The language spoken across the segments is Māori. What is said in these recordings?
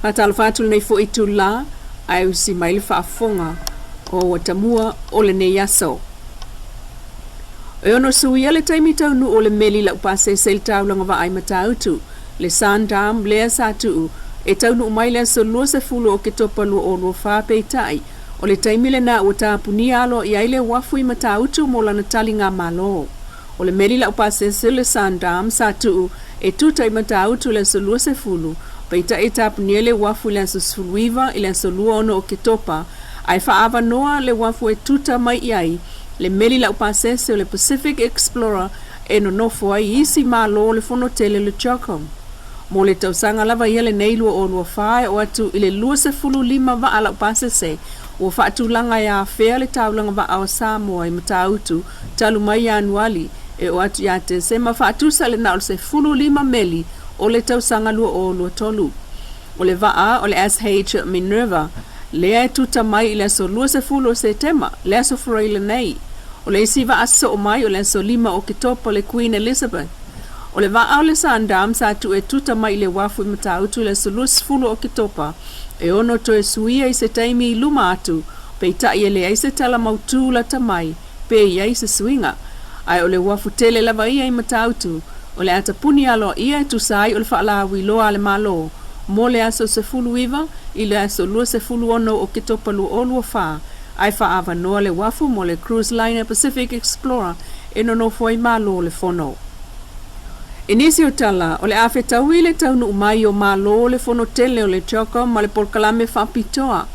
Fatal nei fo itu la ai usi mai fa fonga o watamua o le nei aso. E ono sui le taimi tau nu o le meli la upase sel tau langa wa ai matautu. Le sandam lea satu e tau nu mai le so lua se fulu o ke topalu o lua wha peitai. O le taimi le na ua tāpuni alo i aile wafui matautu mo lana tali ngā malo. O le meli la upase sel le sandam satu e tutai matautu le so lua se fulu. Peita e tāpuni le wafu le so suluiva i le so lua ono o ke topa. Ai wha awa noa le wafu e tuta mai iai. Le meli la upasese o le Pacific Explorer e no nofo ai isi malo le fono tele le Chocom. Mo le tausanga lava ia le Leilua o lua whae o atu i le lua se fulu lima wa ala upasese o whaatu langa ia whea le taulanga wa au Samoa i matautu talu mai anuali e o atu ia te se ma whaatu sa le nao se fulu lima meli o le tausanga lua o lua tolu. O le waa o le SH Minerva lea e tuta mai i le so lua se fulu o se tema lea so furai le nei. O le isi va aso o mai o le so lima o ke topa le Queen Elizabeth. O le va au le sandam sa tu e tuta mai le wafu i matautu le so lua sfulu o ke topa. E ono to e suia i se taimi i luma atu, pe ta i le aise tala mautu la tamai, pe i aise swinga. Ai o le wafu tele lava ia i matautu, o le atapuni alo ia e tusai o le whaalawi loa le malo. Mo le aso se fulu iwa, i le aso lua se fulu ono o ke topa lua o lua wha. Ai wha awa noa le wafu mo le cruise liner Pacific Explorer e no no foi malo le fono. E nisi o tala, o le awhe tau i le taunu umai o malo le fono tele o le Choko ma le polkalame whapitoa.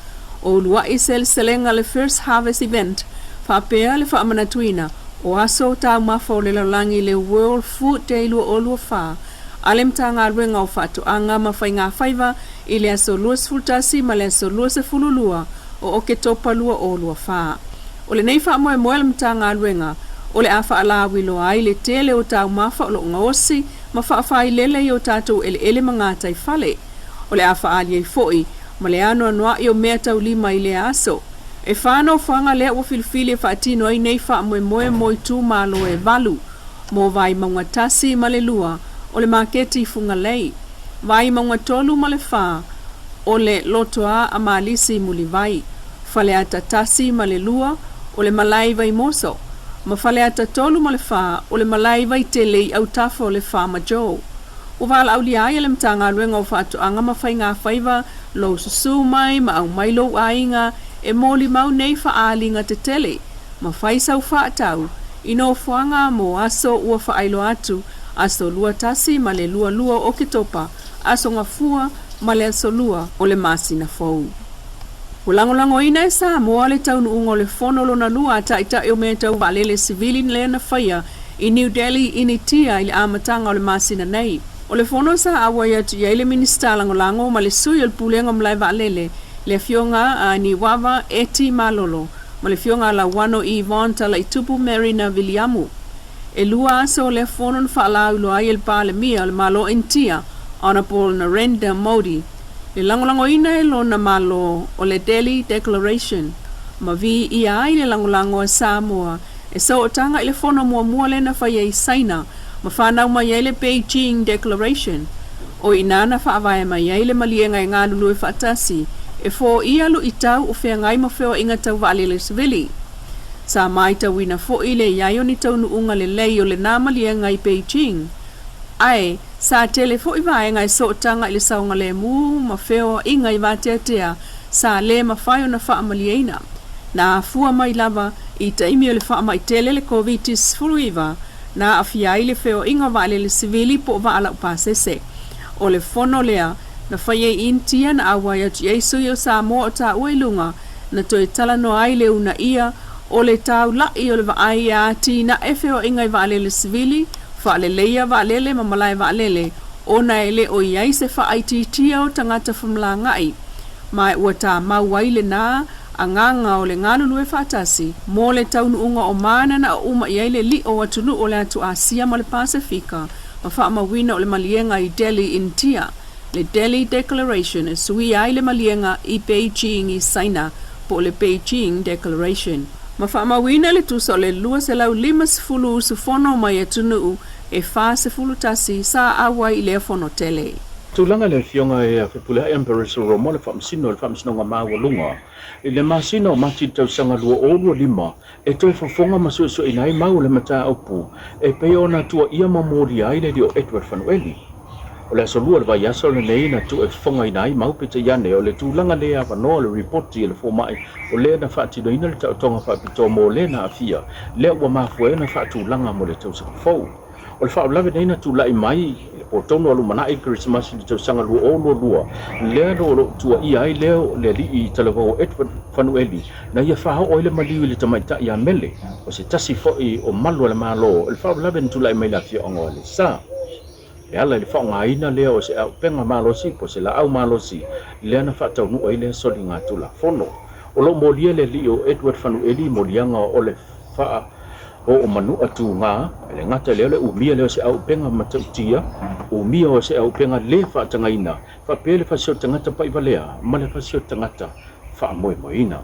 O lua i selenga le First Harvest Event, whapea le whaamanatuina, o aso tau mafa o le laulangi le World Food Day lua o lua wha. Alem ta ngā ruenga o whatu anga ma whai ngā whaiva i le aso lua sfultasi ma le aso lua se fululua o ke topa lua o lua wha. O le nei wha moe moe le mta ngā ruenga, o le a wha alawi lo ai le tele o tau mawha o lo ngaosi ma wha whai lele i o tātou ele mangātai whale. O le a wha ali ei foi, ma le ano anoa i o mea tau lima i le aso. E whānau whanga lea o filifili e wha atino ai nei wha moe moe moe tū malo e valu. Mo vai maunga tasi ma le lua, o le maketi funga lei. Vai maunga tolu ma le wha, o le lotoa a malisi muli vai. Fale ata tasi ma le lua, o le malai vai moso. Ma fale ata tolu ma le wha, o le malai vai telei au tafo o le wha ma jo. O wala au li ai le mtanga ruenga o whaatu anga ma whai ngā whaiva, lo susu mai ma au mai lo ainga, e moli mau nei wha aalinga te tele. Ma whai sau wha atau, ino whanga mo aso ua wha ailo atu, aso lua tasi ma le lua lua o ke topa, aso ngā fua ma le aso lua o le masina fau. O langolango ina e Samoa le taunu ungo le fonolo na lua ta ita e o mea tau wale le civilian le na whaia i New Delhi initia i le amatanga o le masina nei. O le fono sa awai atu ia le minista langolango ma le sui o le pulenga mlai waalele le fionga a ni wawa eti malolo ma le fionga la wano i vonta la itupu Marina Viliamu. E lua aso le fono na whaalau loa i el pale mia le malo intia Honorable Narendra Modi. Le langolango ina e lo na malo o le Delhi Declaration. Ma vi i ai le langolango a Samoa e so o tanga i le fono mua le na whaia i saina ma whanau mai ai le Beijing Declaration. O inana whaavaya mai ai le malienga i ngā lulu e whaatasi e fo i alu i tau o whea ngai ma wheo inga tau wale le sivili. Sa mai tau ina fo i le iaio ni tau nuunga le lei o le nā malienga i Beijing. Ai, sa tele fo i vaenga i so tanga i le saunga le mu ma wheo inga i vatea sa le ma whaio na wha amaliena. Na fua mai lava i taimi o le wha mai tele le COVID-19 furuiva na afia i le wheo inga vale le sivili po vaala upasese. O le fono lea na whaia intia na awai atu Yesu i o Samoa o ta uelunga na toi tala no ai le una ia o le tau lai o le vaai a ti na e wheo inga i vale le sivili whaale leia waalele ma malai waalele o na ele o iai se whaaititia o tangata whamla ngai. Mai ua tā mauai le nā a nganga o le ngalulu e whaatasi mō le taunu unga o mana na uma iai le li o atunu o le atu Asia ma le Pasifika ma whaamawina o le malienga i Delhi India. Le Delhi Declaration e sui ai le malienga i Beijing i Saina po le Beijing Declaration. Ma whaamawina le tusa o le lua se lau 5 sufono mai atunu e wha se fulutasi sa awai i le fono tele. Tulanga le fionga e pula Empress Romo le famsino nga mawalunga. Le masino mati tau sanga lua o lima. E toi fonga masu so inai mau le mata opu. E peona tua ia mamori ai le dio Edward Fanueli. O le solua le vai aso le nei na tu e fonga inai mau pita yane o le tulanga le ava no le reporti le fomai o le na fati no ina le tau tonga whapito mo le na afia. Le ua mafue na fatu langa mo le tau sakafou. O le whaolave nei na tu lai mai o tono alu mana i Christmas i tau sanga lua o lua le lo tua i ai leo le li i talavo Edward Fanueli na ia whahao o ile maliu le tamaita i a mele o se tasi foi o malu le malo le whaolave na tu lai mai la fia ongo le sa e ala le whaonga ina leo o se au penga malosi po se la au malosi le na whatau nu ai le soli ngā tula fono o lo molia le li o Edward Fanueli molianga o le wha o manu atu ngā le ngata leo le umia leo se au penga matautia umia o se au penga le whaatanga ina whapele whasio tangata paivalea ma le whasio tangata whaamoe moina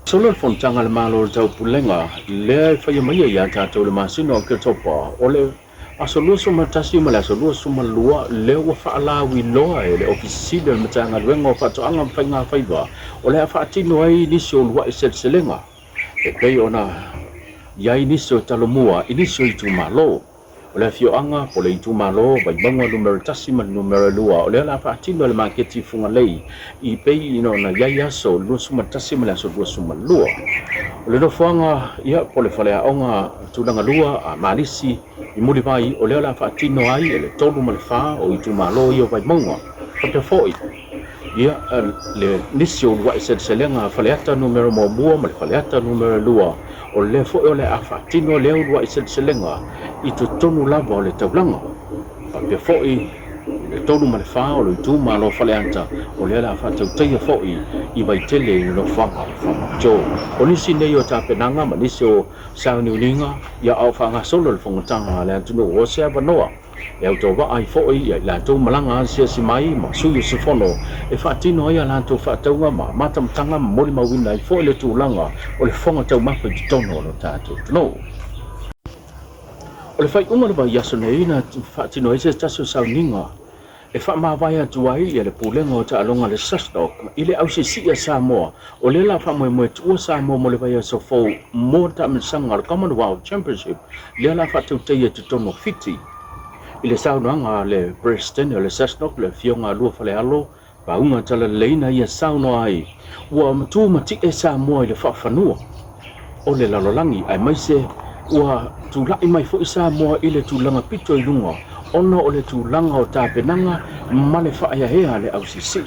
solo le fontanga le malo le tau pulenga le whaia maia ia tātou le masino o Ketopa o le asolua sumatasi ma le asolua sumalua leo wa whaalawi loa e le ofisi le matanga luenga o whatoanga whainga whaiva o le a whaatino ai nisi o lua e setselenga e pei ona ia iniso talomua iniso i tu malo o le fioanga po le tu malo vai banga numero tasi ma numero lua o le la fatino le maketi funga lei i pei ino na ia so lu suma tasi ma la so lu suma lua o le no fanga ia po le falea onga tulanga lua a malisi i muri vai o le la fatino ai e le tolu ma le fa o i tu malo i o vai banga o te foi ia le nisio wa se selenga faleata numero mo mua ma le faleata numero lua o le fo o le afatino le wa se selenga i tu tonu lava o le taulanga pa pe fo i le tonu ma le fa o le tu ma lo faleanta o le la fatau taia fo i vai tele no fanga jo o nisi nei o tapenanga ma nisi o sauniulinga ia au fanga solo le fongtanga le tu no o se avanoa e au tova ai fo i la tu malanga sia si mai ma suyu se fono e fatino ia la tu fatauga ma matamtanga moli mawina i fo le tu langa o le fonga tau mafa i tono no tatu no o le fai unga le vai yaso nei na fatino ese tasu sauninga e fa ma vai atu ai le pulenga o ta alonga le sastok i le au si Samoa o le la fa mo tu Samoa mo le vai so fo mo ta msanga Commonwealth Championship le la fa tu te te tono fiti i le saunoanga le Preston o le Sasnok le fionga lua fale alo pa unga tala leina ia sauno ai ua matu mati e Samoa i le whaafanua o le lalolangi ai maise ua tulai mai fo i Samoa i le tulanga pito i lunga ona o le tulanga o tapenanga ma le whaaiahea le ausisi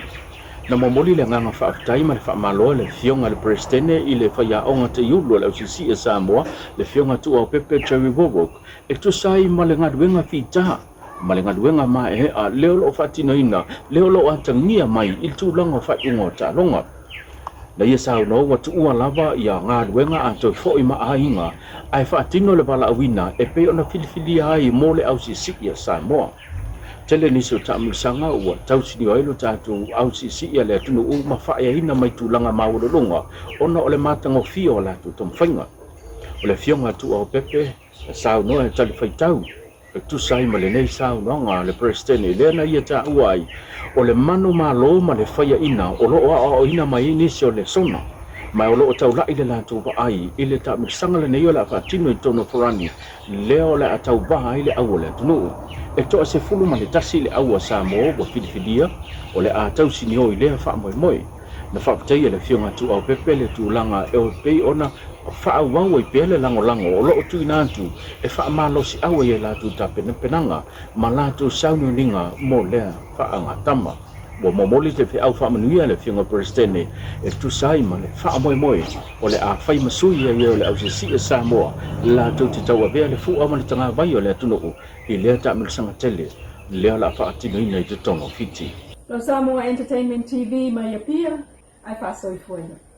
na momoli le nganga whaafitai ma le whaamaloa le fionga le Preston i le whaiaonga te iulu le ausisi e Samoa le fionga tu au pepe Cherry Wovok e tu sai ma le ngaduenga fita ma le ngaduenga ma e a leo lo fatino ina leo lo atangia mai il tulanga whaiunga ta longa na ia sao no watu ua lava ia ngaduenga a toi fo i ma ainga ai fatino le bala awina e pe ona filifili ai mo le ausisi e Samoa tele ni so tamisanga ua tausini o ilo tatu ausisi ia le tunu u mawhaia mai tulanga maulolunga ona ole matango fio la tu tomwhainga o le fionga tu au pepe sao no e tali whaitau e tu sai ma le nei sao noanga le Preston e lea na ia ta uai o le mano ma lo ma le whaia ina o lo o ina mai nisi o le sona mai o lo o tau lai le la tu wa ai i le ta misanga le nei o la whatino i tono forani leo le atau baha i le au le tunu e toa se fulu ma le tasi le au a Samoa wa filifilia o le a tau sinio i lea wha moi moi na whapatei e le fionga tu au pepe le tu langa e o pei ona whaawau i pele lango o loo tu inantu e whaamalosi awa i la tu ta penanga ma la tu saunu ninga mo lea whaanga tama wa momoli te whi au whaamanuia le fionga Prestene e tu saima le whaamoe moe o le a whai masui e o le au se si e Samoa la tu te tau avea le fu amani tanga vai o le atunu i lea ta milisanga tele lea la whaatino ina i te tono fiti. Lo Samoa Entertainment TV mai apia ai whaasoi fuena.